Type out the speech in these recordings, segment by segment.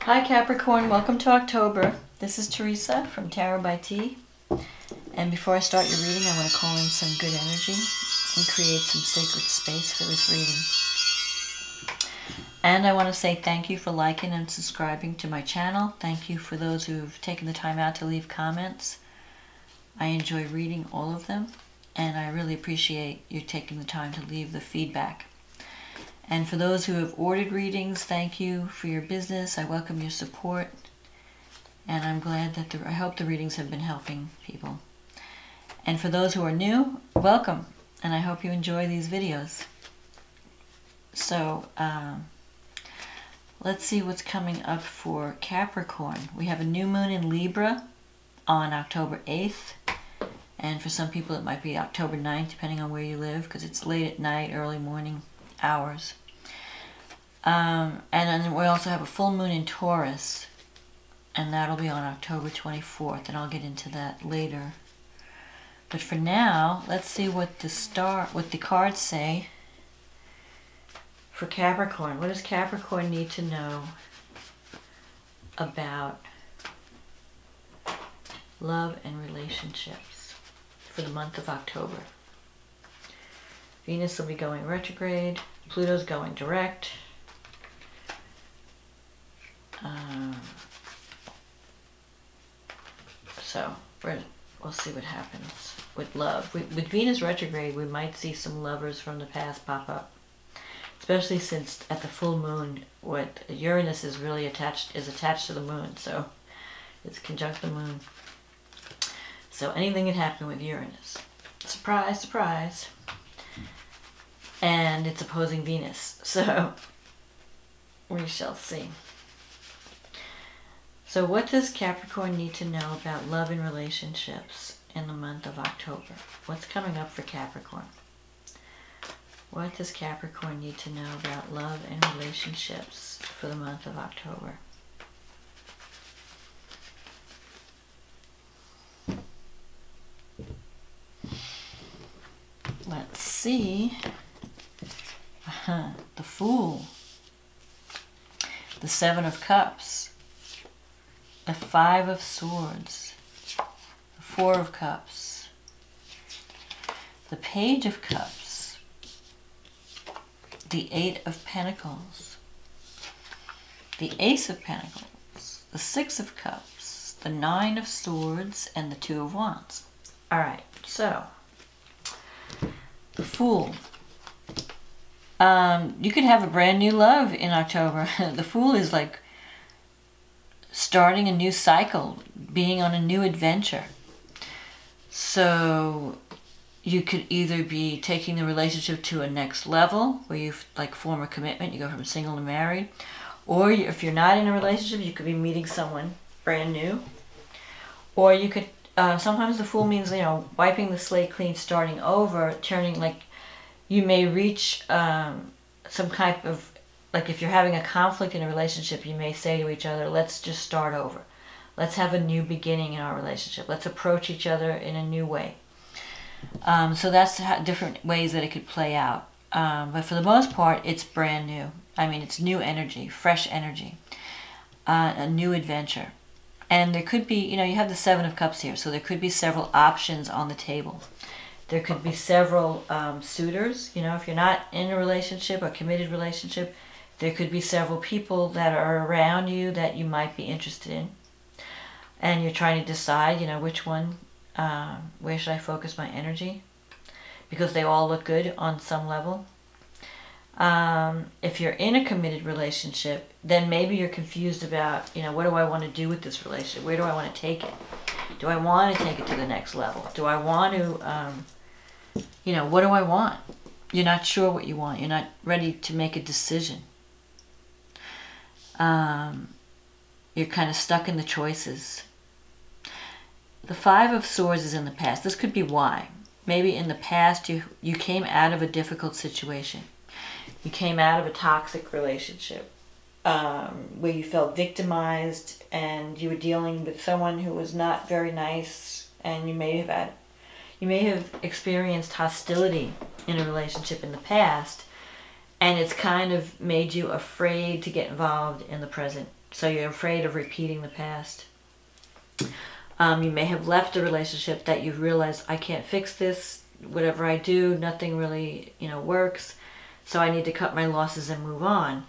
Hi Capricorn, welcome to October. This is Teresa from Tarot by T. And before I start your reading, I want to call in some good energy and create some sacred space for this reading. And I want to say thank you for liking and subscribing to my channel. Thank you for those who've taken the time out to leave comments. I enjoy reading all of them, and I really appreciate you taking the time to leave the feedback. And for those who have ordered readings, thank you for your business. I welcome your support. And I'm glad that I hope the readings have been helping people. And for those who are new, welcome. And I hope you enjoy these videos. So, let's see what's coming up for Capricorn. We have a new moon in Libra on October 8th. And for some people it might be October 9th, depending on where you live, because it's late at night, early morning hours. And then we also have a full moon in Taurus, and that'll be on October 24th, and I'll get into that later. But for now, let's see what the cards say for Capricorn. What does Capricorn need to know about love and relationships for the month of October? Venus will be going retrograde. Pluto's going direct. So we'll see what happens with love. With Venus retrograde, we might see some lovers from the past pop up, especially since at the full moon, what Uranus is really attached to the moon, so it's conjunct the moon. So anything can happen with Uranus. Surprise, surprise. And it's opposing Venus, so we shall see. So what does Capricorn need to know about love and relationships in the month of October? What's coming up for Capricorn? What does Capricorn need to know about love and relationships for the month of October? Let's see. The Fool, the Seven of Cups, the Five of Swords, the Four of Cups, the Page of Cups, the Eight of Pentacles, the Ace of Pentacles, the Six of Cups, the Nine of Swords, and the Two of Wands. Alright, so the Fool. You could have a brand new love in October. The Fool is like starting a new cycle, being on a new adventure. So you could either be taking the relationship to a next level, where you like form a commitment, you go from single to married, or if you're not in a relationship, you could be meeting someone brand new, or you could. Sometimes the Fool means, you know, wiping the slate clean, starting over, turning like. You may reach some kind of, like if you're having a conflict in a relationship, you may say to each other, let's just start over. Let's have a new beginning in our relationship. Let's approach each other in a new way. So that's different ways that it could play out. But for the most part, it's brand new. I mean, it's new energy, fresh energy, a new adventure. And there could be, you know, you have the Seven of Cups here, so there could be several options on the table. There could be several suitors. You know, if you're not in a relationship, a committed relationship, there could be several people that are around you that you might be interested in. And you're trying to decide, you know, which one, where should I focus my energy? Because they all look good on some level. If you're in a committed relationship, then maybe you're confused about, you know, what do I want to do with this relationship? Where do I want to take it? Do I want to take it to the next level? Do I want to, you know, what do I want? You're not sure what you want. You're not ready to make a decision. You're kind of stuck in the choices. The Five of Swords is in the past. This could be why. Maybe in the past you came out of a difficult situation. You came out of a toxic relationship where you felt victimized and you were dealing with someone who was not very nice, and you may have experienced hostility in a relationship in the past, and it's kind of made you afraid to get involved in the present So you're afraid of repeating the past. You may have left a relationship that you've realized, I can't fix this. Whatever I do, nothing really, works. So I need to cut my losses and move on.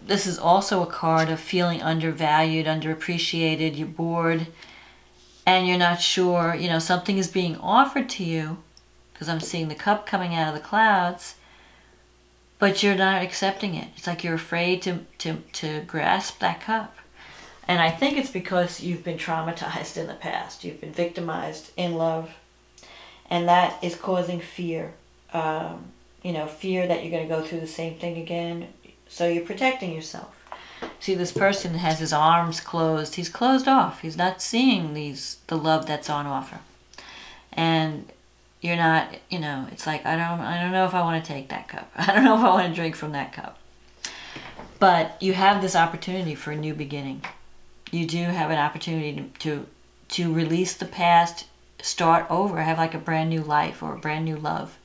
This is also a card of feeling undervalued, underappreciated. You're bored and you're not sure, something is being offered to you, because I'm seeing the cup coming out of the clouds, but you're not accepting it. It's like you're afraid to grasp that cup. And I think it's because you've been traumatized in the past. You've been victimized in love. And that is causing fear. Fear that you're going to go through the same thing again. So you're protecting yourself. See, this person has his arms closed. He's closed off. He's not seeing the love that's on offer. And you're not, it's like, I don't know if I want to take that cup. I don't know if I want to drink from that cup. But you have this opportunity for a new beginning. You do have an opportunity to release the past, start over, have like a brand new life or a brand new love,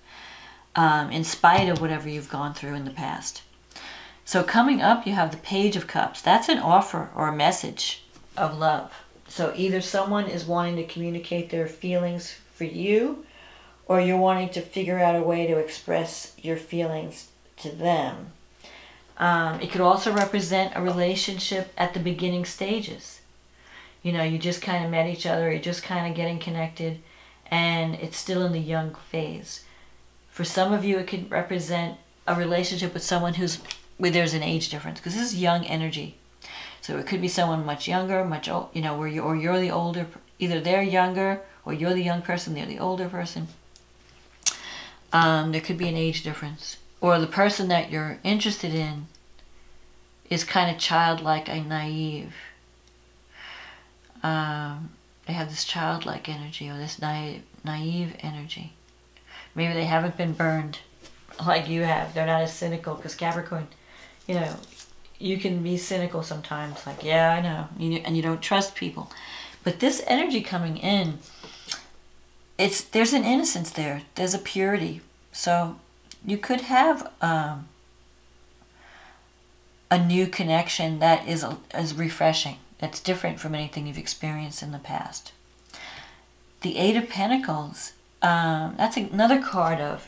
in spite of whatever you've gone through in the past. So coming up, you have the Page of Cups. That's an offer or a message of love. So either someone is wanting to communicate their feelings for you, or you're wanting to figure out a way to express your feelings to them. It could also represent a relationship at the beginning stages. You just kind of met each other, you're just kind of getting connected, and it's still in the young phase. For some of you, it could represent a relationship with someone where there's an age difference, because this is young energy. So it could be someone much younger, much old, or you're the older, either they're younger, or you're the young person, they're the older person. There could be an age difference. Or the person that you're interested in is kind of childlike and naive. They have this childlike energy, or this naive energy. Maybe they haven't been burned like you have. They're not as cynical, because Capricorn, you can be cynical sometimes. Like, yeah, I know. And you don't trust people. But this energy coming in, there's an innocence there. There's a purity. So you could have a new connection that is refreshing. That's different from anything you've experienced in the past. The Eight of Pentacles, that's another card of,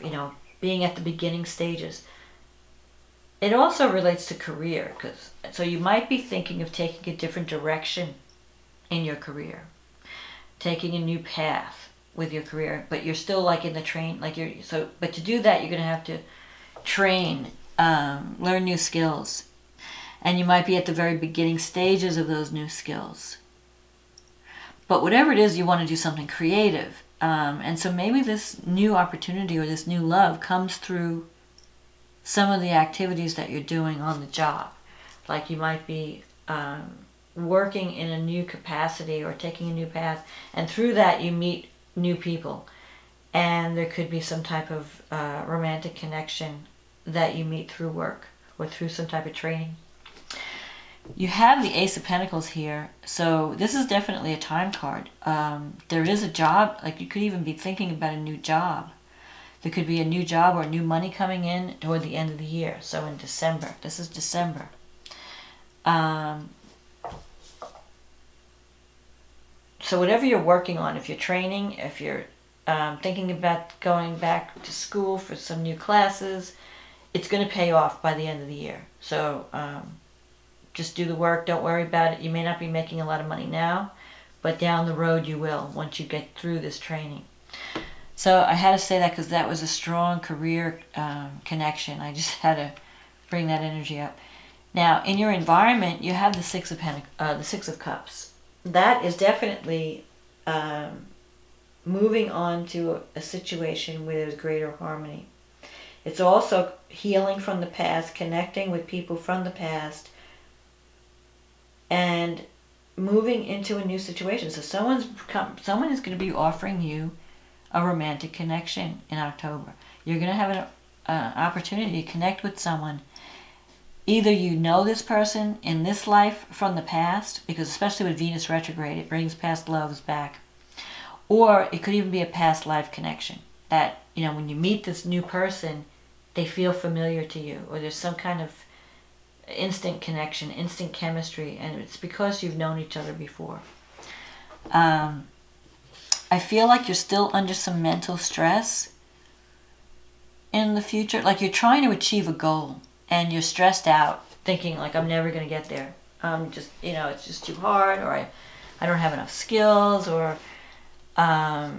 being at the beginning stages. It also relates to career, so you might be thinking of taking a different direction in your career, taking a new path with your career, but you're still like in the train, but to do that, you're going to have to train, learn new skills. And you might be at the very beginning stages of those new skills. But whatever it is, you want to do something creative. And so maybe this new opportunity or this new love comes through some of the activities that you're doing on the job. Like you might be working in a new capacity or taking a new path. And through that, you meet new people. And there could be some type of romantic connection that you meet through work or through some type of training. You have the Ace of Pentacles here, so this is definitely a time card. There is a job, like you could even be thinking about a new job. There could be a new job or new money coming in toward the end of the year, so in December. This is December. So whatever you're working on, if you're training, if you're thinking about going back to school for some new classes, it's going to pay off by the end of the year. So just do the work. Don't worry about it. You may not be making a lot of money now, but down the road you will once you get through this training. So I had to say that because that was a strong career connection. I just had to bring that energy up. Now, in your environment, you have the Six of Cups. That is definitely moving on to a situation where there's greater harmony. It's also healing from the past, connecting with people from the past, and moving into a new situation. So someone is going to be offering you a romantic connection in October. You're going to have an opportunity to connect with someone. Either you know this person in this life from the past, because especially with Venus retrograde, it brings past loves back. Or it could even be a past life connection. That, when you meet this new person, they feel familiar to you. Or there's some kind of, instant connection, instant chemistry, and it's because you've known each other before. I feel like you're still under some mental stress in the future. Like you're trying to achieve a goal and you're stressed out, thinking like, I'm never going to get there. Just, it's just too hard, or I don't have enough skills, or I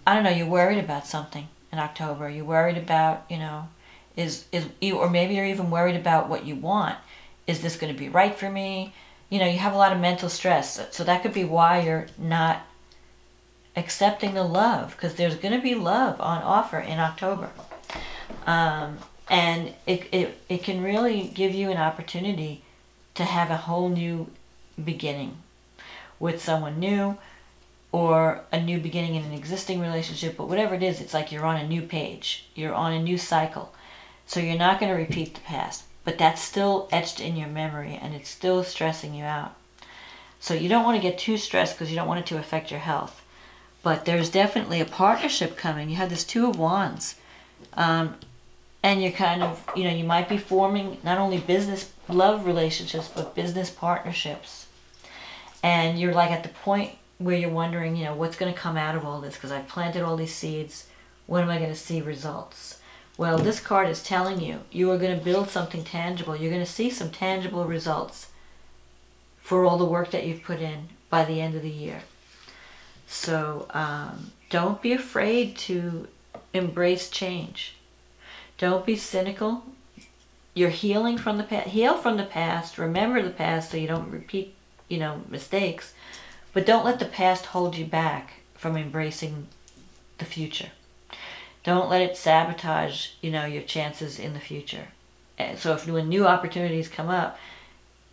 don't know, you're worried about something in October. You're worried about, or maybe you're even worried about what you want. Is this going to be right for me? You have a lot of mental stress. So that could be why you're not accepting the love, because there's going to be love on offer in October. And it can really give you an opportunity to have a whole new beginning with someone new, or a new beginning in an existing relationship. But whatever it is, it's like you're on a new page. You're on a new cycle. So you're not going to repeat the past. But that's still etched in your memory, and it's still stressing you out. So you don't want to get too stressed, because you don't want it to affect your health. But there's definitely a partnership coming. You have this Two of Wands. And you're kind of, you might be forming not only business love relationships, but business partnerships. And you're like at the point where you're wondering, what's going to come out of all this? Because I've planted all these seeds. When am I going to see results? Well, this card is telling you, you are going to build something tangible. You're going to see some tangible results for all the work that you've put in by the end of the year. So don't be afraid to embrace change. Don't be cynical. You're healing from the past. Heal from the past. Remember the past so you don't repeat, mistakes. But don't let the past hold you back from embracing the future. Don't let it sabotage, your chances in the future. And so when new opportunities come up,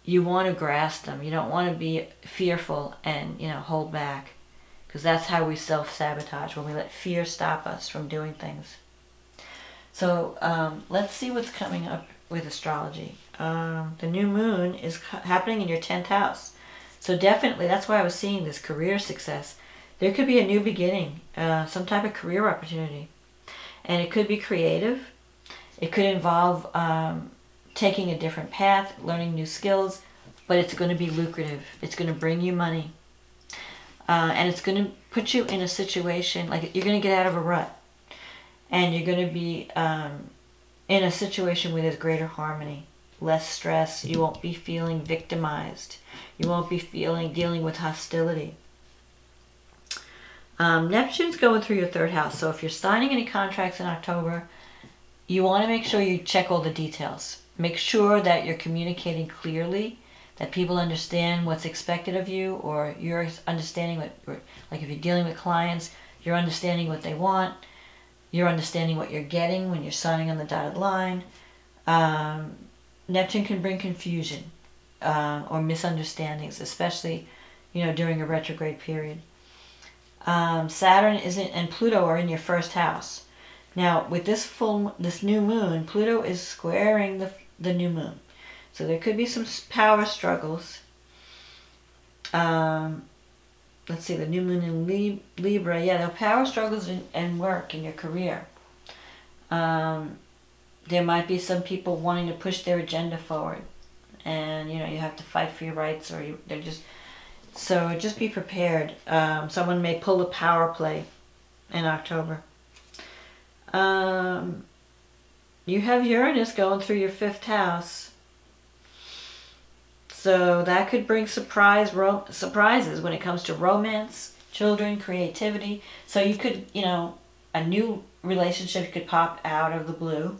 you want to grasp them. You don't want to be fearful and, hold back. Because that's how we self-sabotage, when we let fear stop us from doing things. So let's see what's coming up with astrology. The new moon is happening in your 10th house. So definitely, that's why I was seeing this career success. There could be a new beginning, some type of career opportunity. And it could be creative. It could involve taking a different path, learning new skills, but it's going to be lucrative. It's going to bring you money. And it's going to put you in a situation, like you're going to get out of a rut. And you're going to be in a situation where there's greater harmony, less stress. You won't be feeling victimized. You won't be dealing with hostility. Neptune's going through your 3rd house. So if you're signing any contracts in October, you want to make sure you check all the details. Make sure that you're communicating clearly, that people understand what's expected of you, or you're understanding like if you're dealing with clients, you're understanding what they want, you're understanding what you're getting when you're signing on the dotted line. Neptune can bring confusion or misunderstandings, especially, during a retrograde period. Saturn and Pluto are in your 1st house. Now, with this new moon, Pluto is squaring the new moon. So there could be some power struggles. Let's see, the new moon in Libra. Yeah, there are power struggles and work in your career. There might be some people wanting to push their agenda forward. And, you have to fight for your rights, or so just be prepared. Someone may pull a power play in October. You have Uranus going through your 5th house. So that could bring surprises when it comes to romance, children, creativity. So you could, a new relationship could pop out of the blue,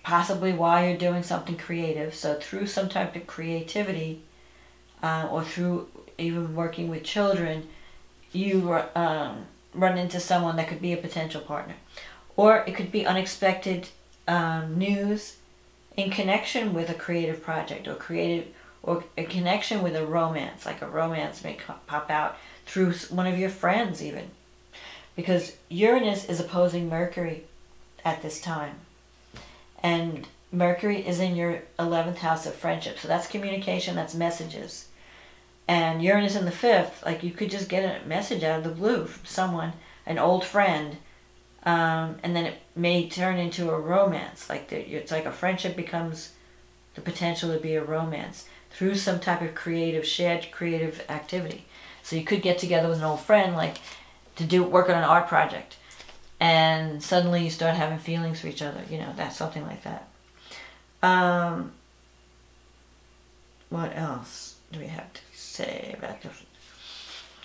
possibly while you're doing something creative. So through some type of creativity, or through even working with children, you run into someone that could be a potential partner. Or it could be unexpected news in connection with a creative project, or a connection with a romance. Like a romance may pop out through one of your friends even. Because Uranus is opposing Mercury at this time. And Mercury is in your 11th house of friendship. So that's communication, that's messages. And Uranus in the 5th, like you could just get a message out of the blue from someone, an old friend, and then it may turn into a romance. Like it's like a friendship becomes the potential to be a romance through some type of shared creative activity. So you could get together with an old friend, like to work on an art project, and suddenly you start having feelings for each other. That's something like that. What else do we have to say about this?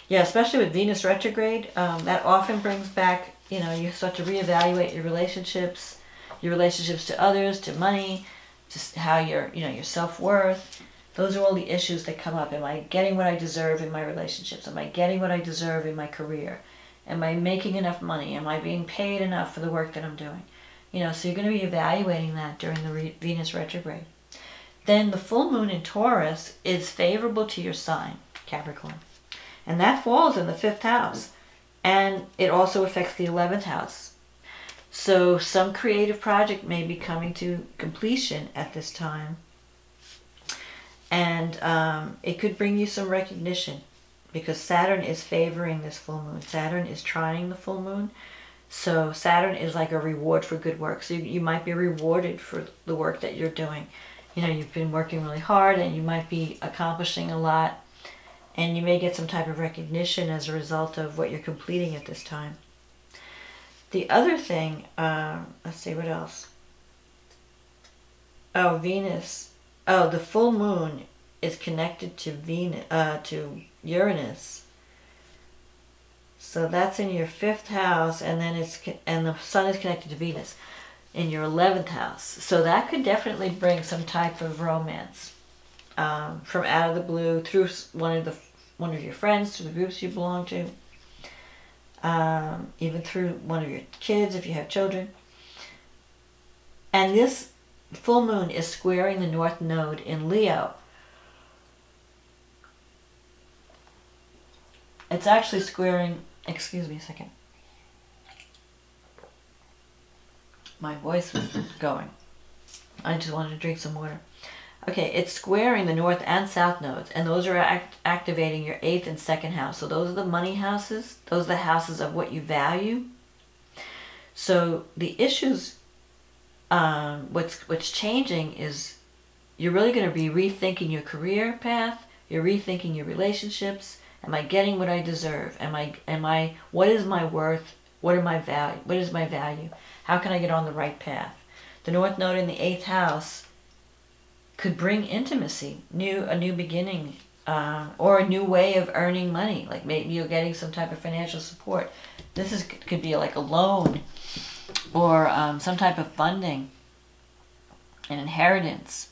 Yeah, especially with Venus retrograde, that often brings back, you start to reevaluate your relationships to others, to money, just how your self-worth. Those are all the issues that come up. Am I getting what I deserve in my relationships? Am I getting what I deserve in my career? Am I making enough money? Am I being paid enough for the work that I'm doing? So you're going to be evaluating that during the Venus retrograde. Then the full moon in Taurus is favorable to your sign, Capricorn. And that falls in the 5th house. And it also affects the 11th house. So some creative project may be coming to completion at this time. And it could bring you some recognition, because Saturn is favoring this full moon. Saturn is trining the full moon. So Saturn is like a reward for good work. So you might be rewarded for the work that you're doing. You've been working really hard and you might be accomplishing a lot. And you may get some type of recognition as a result of what you're completing at this time. The other thing, let's see, what else? Oh, Venus. Oh, the full moon is connected to to Uranus. So that's in your 5th house, and then the sun is connected to Venus in your 11th house. So that could definitely bring some type of romance from out of the blue, through one of your friends, through the groups you belong to, even through one of your kids if you have children. And this full moon is squaring the North Node in Leo. It's actually squaring, excuse me a second. My voice was going. I just wanted to drink some water. Okay, it's squaring the North and South nodes, and those are activating your 8th and 2nd house. So those are the money houses. Those are the houses of what you value. So the issues, what's changing is you're really going to be rethinking your career path. You're rethinking your relationships. Am I getting what I deserve? What is my worth? What is my value? How can I get on the right path? The North Node in the 8th house could bring intimacy, a new beginning, or a new way of earning money. Like maybe you're getting some type of financial support. Could be like a loan, or some type of funding, an inheritance.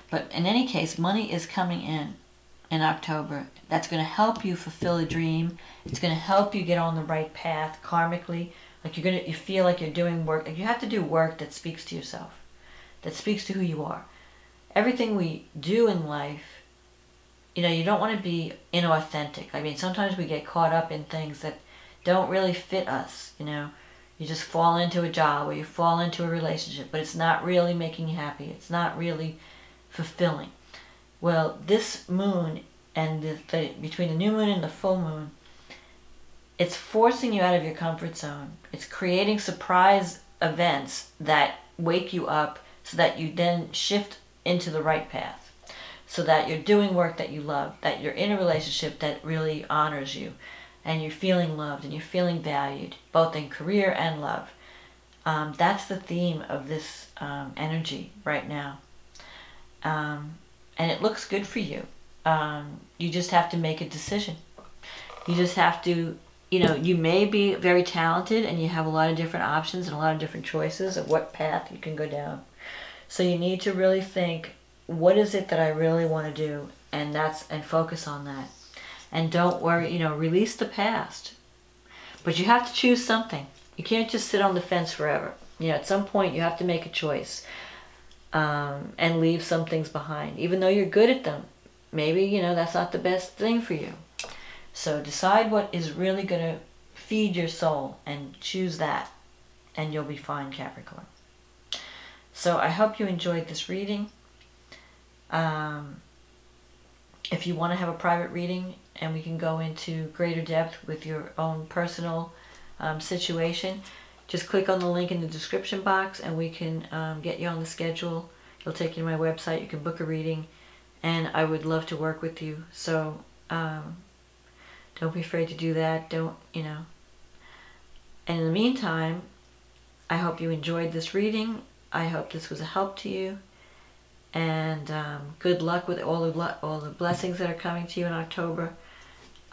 But in any case, money is coming in October. That's going to help you fulfill a dream. It's going to help you get on the right path karmically. Like you feel like you're doing work. Like you have to do work that speaks to yourself, that speaks to who you are. Everything we do in life, you don't want to be inauthentic. I mean, sometimes we get caught up in things that don't really fit us, You just fall into a job or you fall into a relationship, but it's not really making you happy. It's not really fulfilling. Well, this moon and between the new moon and the full moon, it's forcing you out of your comfort zone. It's creating surprise events that wake you up so that you then shift into the right path, so that you're doing work that you love, that you're in a relationship that really honors you, and you're feeling loved and you're feeling valued, both in career and love. That's the theme of this energy right now. And it looks good for you. You just have to make a decision. You just have to, you may be very talented and you have a lot of different options and a lot of different choices of what path you can go down. So you need to really think, what is it that I really want to do? And focus on that. And don't worry, release the past. But you have to choose something. You can't just sit on the fence forever. At some point you have to make a choice. And leave some things behind. Even though you're good at them, maybe, that's not the best thing for you. So decide what is really going to feed your soul and choose that. And you'll be fine, Capricorn. So I hope you enjoyed this reading. If you want to have a private reading and we can go into greater depth with your own personal situation, just click on the link in the description box and we can get you on the schedule. It'll take you to my website. You can book a reading, and I would love to work with you. So don't be afraid to do that. Don't, you know. And in the meantime, I hope you enjoyed this reading. I hope this was a help to you. And good luck with all the blessings that are coming to you in October.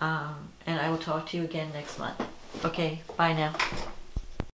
And I will talk to you again next month. Okay, bye now.